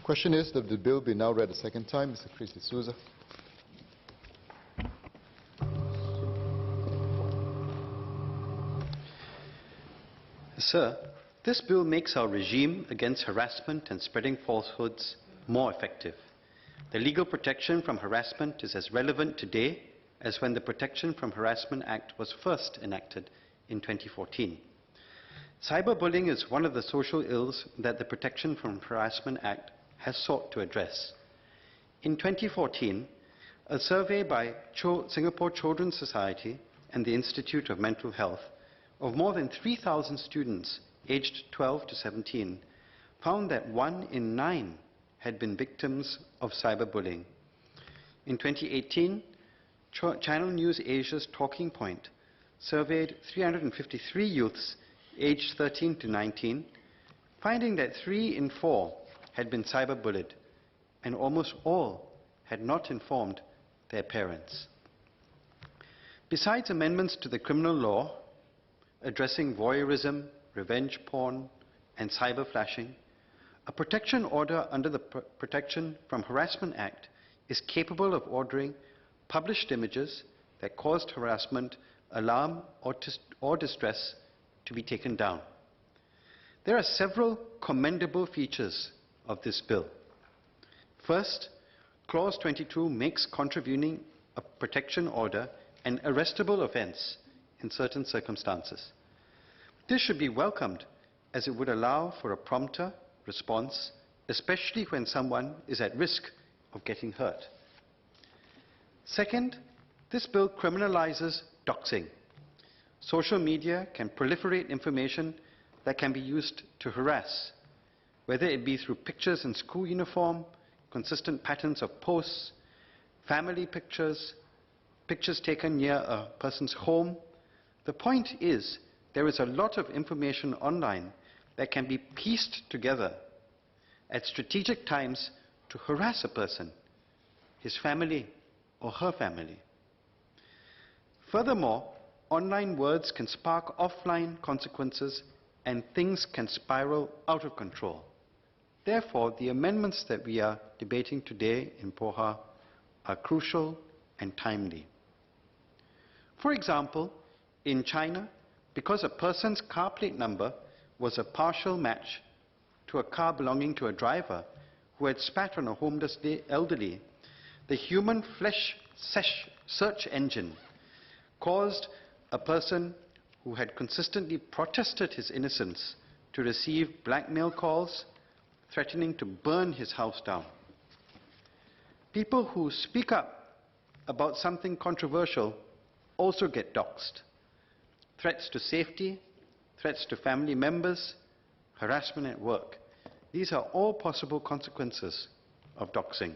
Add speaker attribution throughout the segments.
Speaker 1: Question is that the bill be now read a second time. Mr. Souza.
Speaker 2: Sir, this bill makes our regime against harassment and spreading falsehoods more effective. The legal protection from harassment is as relevant today as when the Protection from Harassment Act was first enacted in 2014. Cyberbullying is one of the social ills that the Protection from Harassment Act has sought to address. In 2014, a survey by Singapore Children's Society and the Institute of Mental Health of more than 3,000 students aged 12 to 17 found that 1 in 9 had been victims of cyberbullying. In 2018, Channel News Asia's Talking Point surveyed 353 youths aged 13 to 19, finding that 3 in 4 had been cyberbullied, and almost all had not informed their parents. Besides amendments to the criminal law addressing voyeurism, revenge porn, and cyber flashing, a protection order under the Protection from Harassment Act is capable of ordering published images that caused harassment, alarm, or distress to be taken down. There are several commendable features of this bill. First, Clause 22 makes contravening a protection order an arrestable offence in certain circumstances. This should be welcomed as it would allow for a prompter response, especially when someone is at risk of getting hurt. Second, this bill criminalizes doxing. Social media can proliferate information that can be used to harass, whether it be through pictures in school uniform, consistent patterns of posts, family pictures, pictures taken near a person's home. The point is, there is a lot of information online that can be pieced together at strategic times to harass a person, his family, or her family. Furthermore, online words can spark offline consequences and things can spiral out of control. Therefore, the amendments that we are debating today in Poha are crucial and timely. For example, in China, because a person's car plate number was a partial match to a car belonging to a driver who had spat on a homeless elderly, the human flesh search engine caused a person who had consistently protested his innocence to receive blackmail calls threatening to burn his house down. People who speak up about something controversial also get doxed. Threats to safety, threats to family members, harassment at work. These are all possible consequences of doxing.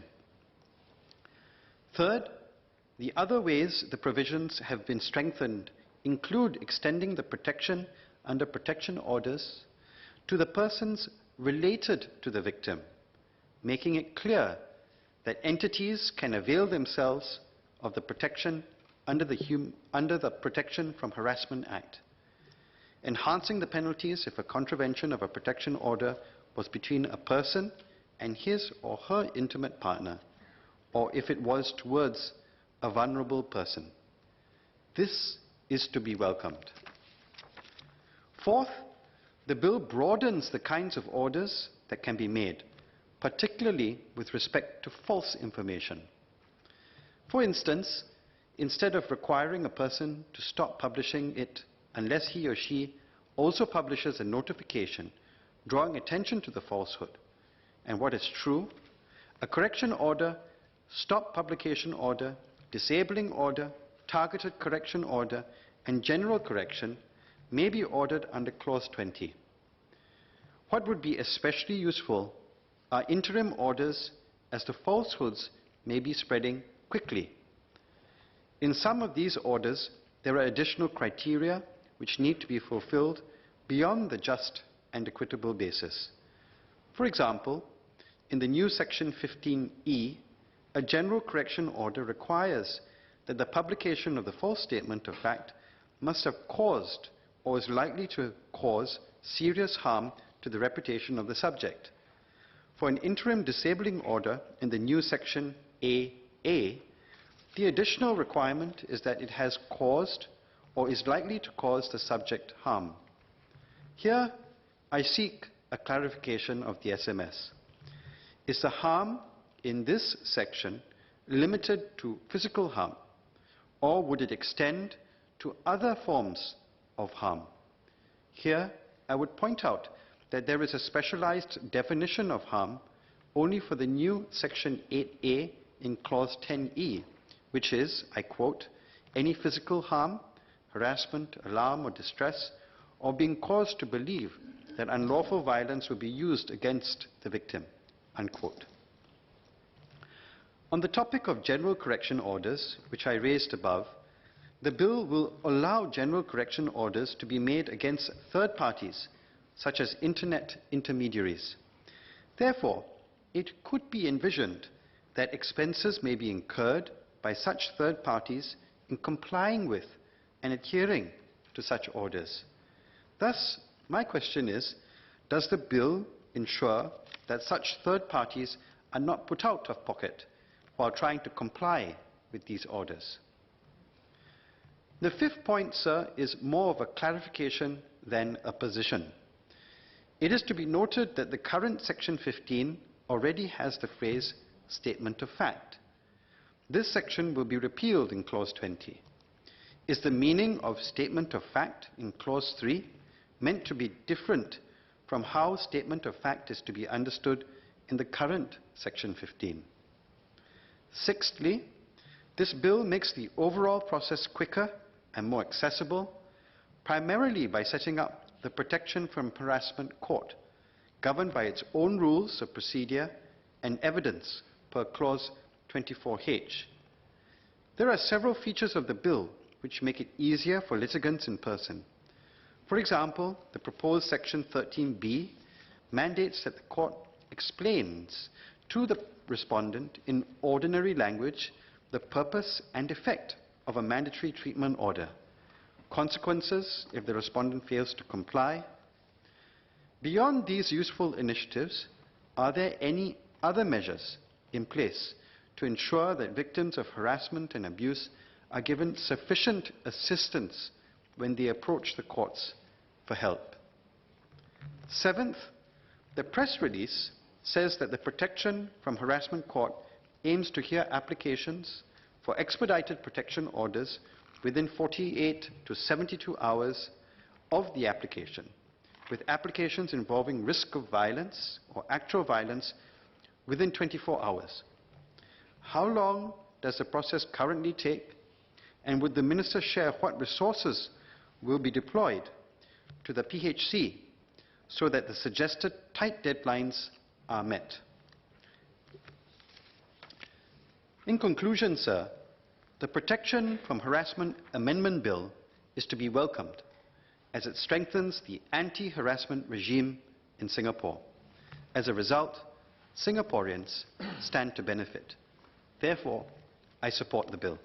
Speaker 2: Third, the other ways the provisions have been strengthened include extending the protection under protection orders to the persons related to the victim, making it clear that entities can avail themselves of the protection under the Protection from Harassment Act, enhancing the penalties if a contravention of a protection order was between a person and his or her intimate partner, or if it was towards a vulnerable person. This is to be welcomed. Fourth, the bill broadens the kinds of orders that can be made, particularly with respect to false information. For instance, instead of requiring a person to stop publishing it unless he or she also publishes a notification drawing attention to the falsehood and what is true, a correction order, stop publication order, disabling order, targeted correction order, and general correction may be ordered under Clause 20. What would be especially useful are interim orders, as the falsehoods may be spreading quickly. In some of these orders, there are additional criteria which need to be fulfilled beyond the just and equitable basis. For example, in the new Section 15E, a general correction order requires that the publication of the false statement of fact must have caused or is likely to cause serious harm to the reputation of the subject. for an interim disabling order in the new section AA, the additional requirement is that it has caused or is likely to cause the subject harm. Here, I seek a clarification of the SMS. Is the harm in this section limited to physical harm, or would it extend to other forms of harm? Here, I would point out that there is a specialized definition of harm only for the new section 8A in clause 10E, which is, I quote, any physical harm, harassment, alarm or distress, or being caused to believe that unlawful violence will be used against the victim, unquote. On the topic of general correction orders, which I raised above, the bill will allow general correction orders to be made against third parties, such as internet intermediaries. Therefore, it could be envisioned that expenses may be incurred by such third parties in complying with and adhering to such orders. Thus, my question is, does the bill ensure that such third parties are not put out of pocket while trying to comply with these orders? The fifth point, sir, is more of a clarification than a position. It is to be noted that the current Section 15 already has the phrase statement of fact. This section will be repealed in Clause 20. Is the meaning of statement of fact in Clause 3 meant to be different from how statement of fact is to be understood in the current Section 15? Sixthly, this bill makes the overall process quicker and more accessible, primarily by setting up the Protection from Harassment Court, governed by its own rules of procedure and evidence per Clause 24H. There are several features of the bill which make it easier for litigants in person. For example, the proposed Section 13B mandates that the court explains to the respondent in ordinary language the purpose and effect of a mandatory treatment order, consequences if the respondent fails to comply. Beyond these useful initiatives, are there any other measures in place to ensure that victims of harassment and abuse are given sufficient assistance when they approach the courts for help? Seventh, the press release says that the Protection from Harassment Court aims to hear applications for expedited protection orders within 48 to 72 hours of the application, with applications involving risk of violence or actual violence within 24 hours. How long does the process currently take, and would the Minister share what resources will be deployed to the PHC so that the suggested tight deadlines are met? In conclusion, sir, the Protection from Harassment Amendment Bill is to be welcomed as it strengthens the anti-harassment regime in Singapore. As a result, Singaporeans stand to benefit. Therefore, I support the bill.